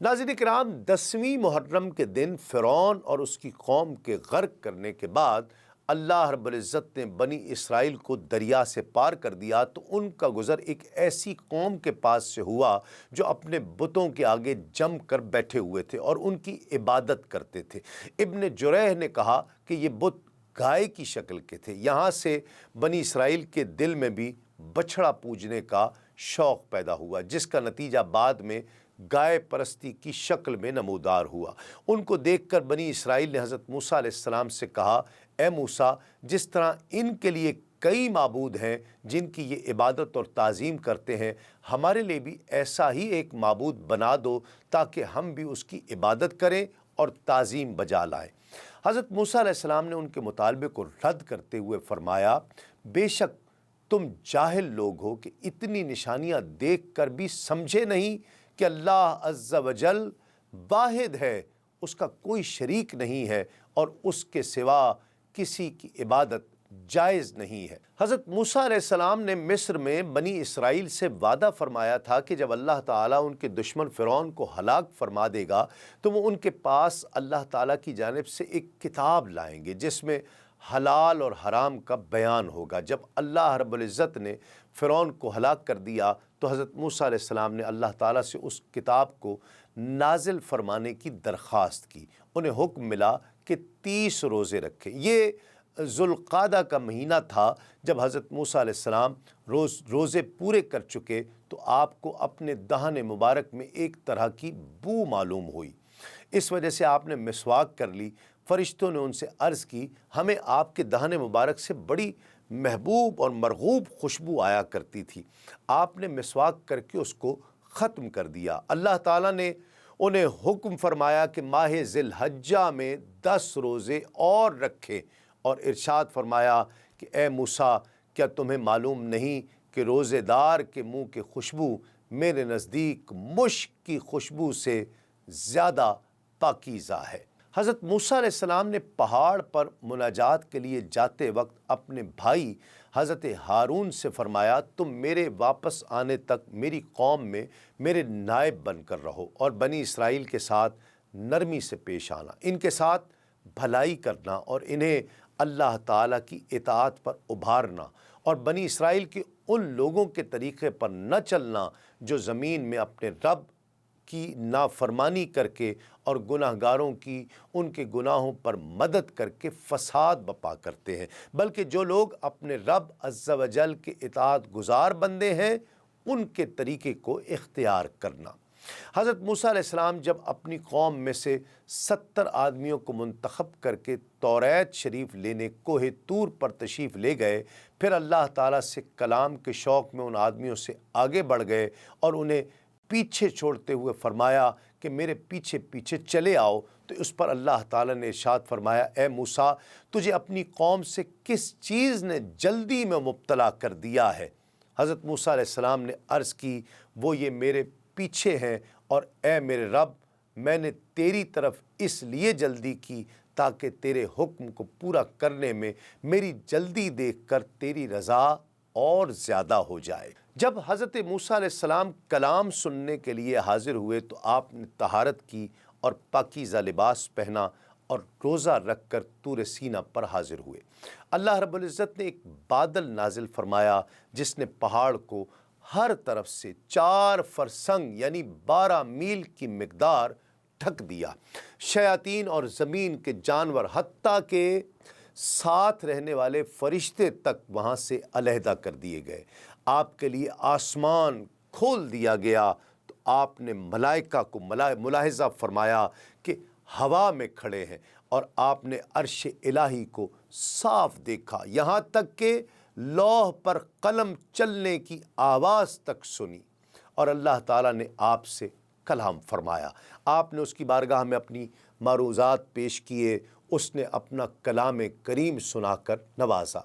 ناظرین کرام، 10ویں محرم کے دن فرعون اور اس کی قوم کے غرق کرنے کے بعد اللہ رب العزت نے بنی اسرائیل کو دریا سے پار کر دیا تو ان کا گزر ایک ایسی قوم کے پاس سے ہوا جو اپنے بتوں کے آگے جم کر بیٹھے ہوئے تھے اور ان کی عبادت کرتے تھے۔ ابن جریح نے کہا کہ یہ بت گائے کی شکل کے تھے۔ یہاں سے بنی اسرائیل کے دل میں بھی بچھڑا پوجنے کا شوق پیدا ہوا، جس کا نتیجہ بعد میں گائے پرستی کی شکل میں نمودار ہوا۔ ان کو دیکھ کر بنی اسرائیل نے حضرت موسیٰ علیہ السلام سے کہا، اے موسیٰ، جس طرح ان کے لیے کئی معبود ہیں جن کی یہ عبادت اور تعظیم کرتے ہیں، ہمارے لیے بھی ایسا ہی ایک معبود بنا دو تاکہ ہم بھی اس کی عبادت کریں اور تعظیم بجا لائیں۔ حضرت موسیٰ علیہ السلام نے ان کے مطالبے کو رد کرتے ہوئے فرمایا، بے شک تم جاہل لوگ ہو کہ اتنی نشانیاں دیکھ کر بھی سمجھے نہیں کہ اللہ عز و جل واحد ہے، اس کا کوئی شریک نہیں ہے اور اس کے سوا کسی کی عبادت جائز نہیں ہے۔ حضرت موسیٰ علیہ السلام نے مصر میں بنی اسرائیل سے وعدہ فرمایا تھا کہ جب اللہ تعالیٰ ان کے دشمن فرعون کو ہلاک فرما دے گا تو وہ ان کے پاس اللہ تعالیٰ کی جانب سے ایک کتاب لائیں گے جس میں حلال اور حرام کا بیان ہوگا۔ جب اللہ رب العزت نے فرعون کو ہلاک کر دیا تو حضرت موسیٰ علیہ السلام نے اللہ تعالیٰ سے اس کتاب کو نازل فرمانے کی درخواست کی۔ انہیں حکم ملا کہ 30 روزے رکھیں۔ یہ ذوالقعدہ کا مہینہ تھا۔ جب حضرت موسیٰ علیہ السلام روزے پورے کر چکے تو آپ کو اپنے دہن مبارک میں ایک طرح کی بو معلوم ہوئی۔ اس وجہ سے آپ نے مسواک کر لی۔ فرشتوں نے ان سے عرض کی، ہمیں آپ کے دہن مبارک سے بڑی محبوب اور مرغوب خوشبو آیا کرتی تھی۔ آپ نے مسواک کر کے اس کو ختم کر دیا۔ اللہ تعالیٰ نے انہیں حکم فرمایا کہ ماہ ذی الحجہ میں 10 روزے اور رکھیں اور ارشاد فرمایا کہ اے موسیٰ، کیا تمہیں معلوم نہیں کہ روزے دار کے منہ کی خوشبو میرے نزدیک مشک کی خوشبو سے زیادہ پاکیزہ ہے۔ حضرت موسیٰ علیہ السلام نے پہاڑ پر مناجات کے لیے جاتے وقت اپنے بھائی حضرت ہارون سے فرمایا، تم میرے واپس آنے تک میری قوم میں میرے نائب بن کر رہو اور بنی اسرائیل کے ساتھ نرمی سے پیش آنا، ان کے ساتھ بھلائی کرنا اور انہیں اللہ تعالیٰ کی اطاعت پر ابھارنا اور بنی اسرائیل کے ان لوگوں کے طریقے پر نہ چلنا جو زمین میں اپنے رب کی نافرمانی کر کے اور گناہ گاروں کی ان کے گناہوں پر مدد کر کے فساد بپا کرتے ہیں، بلکہ جو لوگ اپنے رب عز و جل کے اطاعت گزار بندے ہیں ان کے طریقے کو اختیار کرنا۔ حضرت موسیٰ علیہ السلام جب اپنی قوم میں سے 70 آدمیوں کو منتخب کر کے توریت شریف لینے کوہ طور پر تشریف لے گئے، پھر اللہ تعالیٰ سے کلام کے شوق میں ان آدمیوں سے آگے بڑھ گئے اور انہیں پیچھے چھوڑتے ہوئے فرمایا کہ میرے پیچھے پیچھے چلے آؤ، تو اس پر اللہ تعالیٰ نے ارشاد فرمایا، اے موسیٰ، تجھے اپنی قوم سے کس چیز نے جلدی میں مبتلا کر دیا ہے؟ حضرت موسیٰ علیہ السلام نے عرض کی، وہ یہ میرے پیچھے ہیں اور اے میرے رب، میں نے تیری طرف اس لیے جلدی کی تاکہ تیرے حکم کو پورا کرنے میں میری جلدی دیکھ کر تیری رضا اور زیادہ ہو جائے۔ جب حضرت موسیٰ علیہ السلام کلام سننے کے لیے حاضر ہوئے تو آپ نے طہارت کی اور پاکیزہ لباس پہنا اور روزہ رکھ کر طور سینہ پر حاضر ہوئے۔ اللہ رب العزت نے ایک بادل نازل فرمایا جس نے پہاڑ کو ہر طرف سے 4 فرسنگ یعنی 12 میل کی مقدار ڈھک دیا۔ شیاطین اور زمین کے جانور حتیٰ کہ ساتھ رہنے والے فرشتے تک وہاں سے علیحدہ کر دیے گئے۔ آپ کے لیے آسمان کھول دیا گیا تو آپ نے ملائکہ کو ملاحظہ فرمایا کہ ہوا میں کھڑے ہیں اور آپ نے عرش الہی کو صاف دیکھا، یہاں تک کہ لوح پر قلم چلنے کی آواز تک سنی اور اللہ تعالیٰ نے آپ سے کلام فرمایا۔ آپ نے اس کی بارگاہ میں اپنی معروضات پیش کیے، اس نے اپنا کلام کریم سنا کر نوازا۔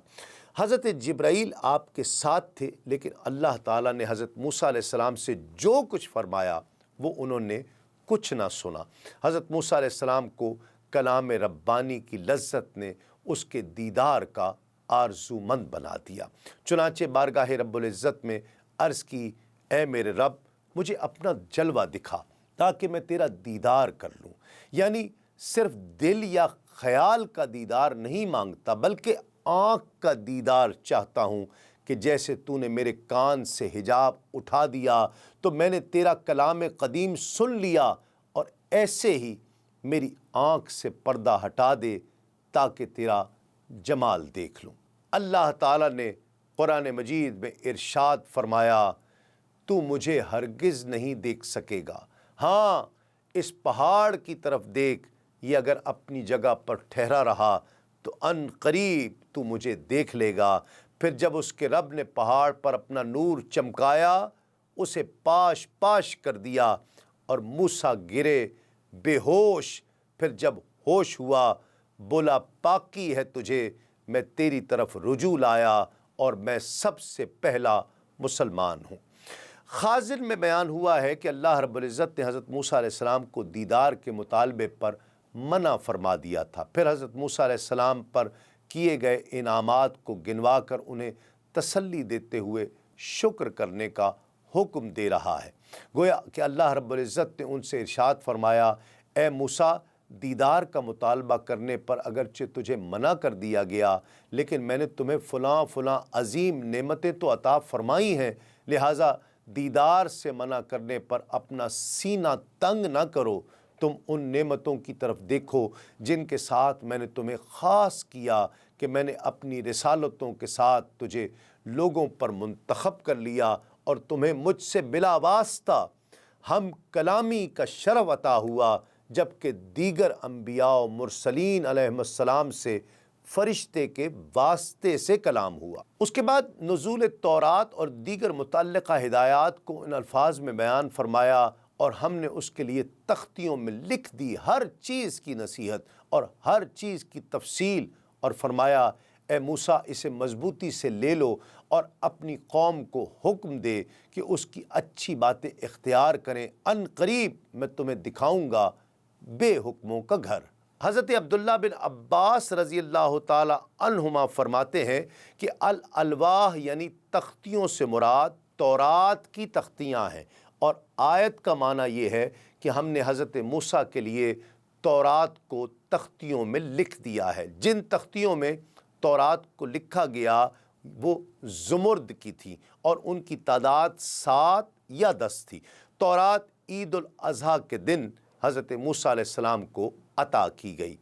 حضرت جبرائیل آپ کے ساتھ تھے، لیکن اللہ تعالیٰ نے حضرت موسیٰ علیہ السلام سے جو کچھ فرمایا وہ انہوں نے کچھ نہ سنا۔ حضرت موسیٰ علیہ السلام کو کلام ربانی کی لذت نے اس کے دیدار کا آرزو مند بنا دیا۔ چنانچہ بارگاہ رب العزت میں عرض کی، اے میرے رب، مجھے اپنا جلوہ دکھا تاکہ میں تیرا دیدار کر لوں۔ یعنی صرف دل یا خیال کا دیدار نہیں مانگتا، بلکہ آنکھ کا دیدار چاہتا ہوں کہ جیسے تو نے میرے کان سے حجاب اٹھا دیا تو میں نے تیرا کلام قدیم سن لیا، اور ایسے ہی میری آنکھ سے پردہ ہٹا دے تاکہ تیرا جمال دیکھ لوں۔ اللہ تعالیٰ نے قرآن مجید میں ارشاد فرمایا، تو مجھے ہرگز نہیں دیکھ سکے گا، ہاں اس پہاڑ کی طرف دیکھ، یہ اگر اپنی جگہ پر ٹھہرا رہا تو ان قریب تو مجھے دیکھ لے گا۔ پھر جب اس کے رب نے پہاڑ پر اپنا نور چمکایا، اسے پاش پاش کر دیا اور موسیٰ گرے بے ہوش۔ پھر جب ہوش ہوا بولا، پاکی ہے تجھے، میں تیری طرف رجوع لایا اور میں سب سے پہلا مسلمان ہوں۔ خازن میں بیان ہوا ہے کہ اللہ رب العزت نے حضرت موسیٰ علیہ السلام کو دیدار کے مطالبے پر منع فرما دیا تھا۔ پھر حضرت موسیٰ علیہ السلام پر کیے گئے انعامات کو گنوا کر انہیں تسلی دیتے ہوئے شکر کرنے کا حکم دے رہا ہے۔ گویا کہ اللہ رب العزت نے ان سے ارشاد فرمایا، اے موسیٰ، دیدار کا مطالبہ کرنے پر اگرچہ تجھے منع کر دیا گیا، لیکن میں نے تمہیں فلاں فلاں عظیم نعمتیں تو عطا فرمائی ہیں، لہٰذا دیدار سے منع کرنے پر اپنا سینہ تنگ نہ کرو۔ تم ان نعمتوں کی طرف دیکھو جن کے ساتھ میں نے تمہیں خاص کیا، کہ میں نے اپنی رسالتوں کے ساتھ تجھے لوگوں پر منتخب کر لیا اور تمہیں مجھ سے بلا واسطہ ہم کلامی کا شرف عطا ہوا، جبکہ دیگر انبیاء و مرسلین علیہم السلام سے فرشتے کے واسطے سے کلام ہوا۔ اس کے بعد نزول تورات اور دیگر متعلقہ ہدایات کو ان الفاظ میں بیان فرمایا، اور ہم نے اس کے لیے تختیوں میں لکھ دی ہر چیز کی نصیحت اور ہر چیز کی تفصیل، اور فرمایا، اے موسیٰ، اسے مضبوطی سے لے لو اور اپنی قوم کو حکم دے کہ اس کی اچھی باتیں اختیار کریں، ان قریب میں تمہیں دکھاؤں گا بے حکموں کا گھر۔ حضرت عبداللہ بن عباس رضی اللہ تعالی عنہما فرماتے ہیں کہ الالواح یعنی تختیوں سے مراد تورات کی تختیاں ہیں، اور آیت کا معنی یہ ہے کہ ہم نے حضرت موسیٰ کے لیے تورات کو تختیوں میں لکھ دیا ہے۔ جن تختیوں میں تورات کو لکھا گیا وہ زمرد کی تھی، اور ان کی تعداد 7 یا 10 تھی۔ تورات عید الاضحیٰ کے دن حضرت موسیٰ علیہ السلام کو عطا کی گئی۔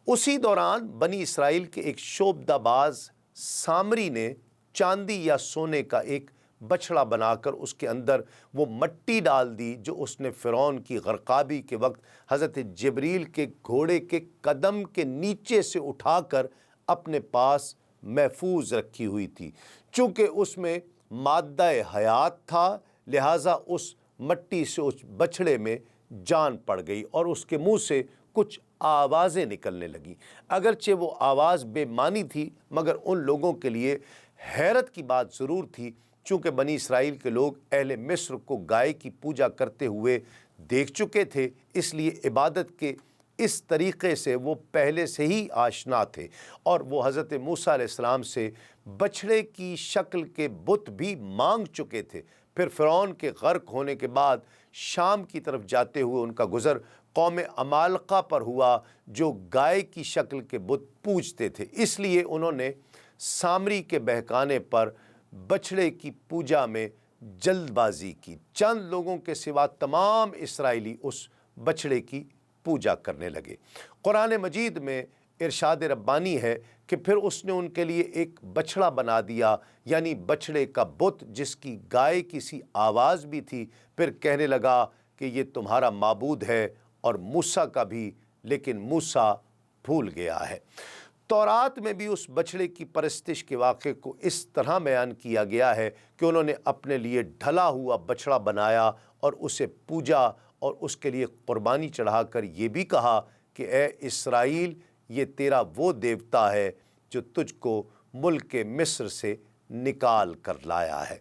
اسی دوران بنی اسرائیل کے ایک شعبدہ باز سامری نے چاندی یا سونے کا ایک بچھڑا بنا کر اس کے اندر وہ مٹی ڈال دی جو اس نے فرعون کی غرقابی کے وقت حضرت جبریل کے گھوڑے کے قدم کے نیچے سے اٹھا کر اپنے پاس محفوظ رکھی ہوئی تھی۔ چونکہ اس میں مادہ حیات تھا، لہٰذا اس مٹی سے اس بچھڑے میں جان پڑ گئی اور اس کے منہ سے کچھ آوازیں نکلنے لگیں۔ اگرچہ وہ آواز بے معنی تھی، مگر ان لوگوں کے لیے حیرت کی بات ضرور تھی، چونکہ بنی اسرائیل کے لوگ اہل مصر کو گائے کی پوجا کرتے ہوئے دیکھ چکے تھے، اس لیے عبادت کے اس طریقے سے وہ پہلے سے ہی آشنا تھے، اور وہ حضرت موسیٰ علیہ السلام سے بچھڑے کی شکل کے بت بھی مانگ چکے تھے۔ پھر فرعون کے غرق ہونے کے بعد شام کی طرف جاتے ہوئے ان کا گزر قوم عمالقہ پر ہوا، جو گائے کی شکل کے بت پوجتے تھے، اس لیے انہوں نے سامری کے بہکانے پر بچھڑے کی پوجا میں جلد بازی کی۔ چند لوگوں کے سوا تمام اسرائیلی اس بچھڑے کی پوجا کرنے لگے۔ قرآن مجید میں ارشاد ربانی ہے کہ پھر اس نے ان کے لیے ایک بچھڑا بنا دیا، یعنی بچھڑے کا بت جس کی گائے کی سی آواز بھی تھی۔ پھر کہنے لگا کہ یہ تمہارا معبود ہے اور موسیٰ کا بھی، لیکن موسیٰ بھول گیا ہے۔ تورات میں بھی اس بچھڑے کی پرستش کے واقعے کو اس طرح بیان کیا گیا ہے کہ انہوں نے اپنے لیے ڈھلا ہوا بچھڑا بنایا اور اسے پوجا اور اس کے لیے قربانی چڑھا کر یہ بھی کہا کہ اے اسرائیل، یہ تیرا وہ دیوتا ہے جو تجھ کو ملک مصر سے نکال کر لایا ہے۔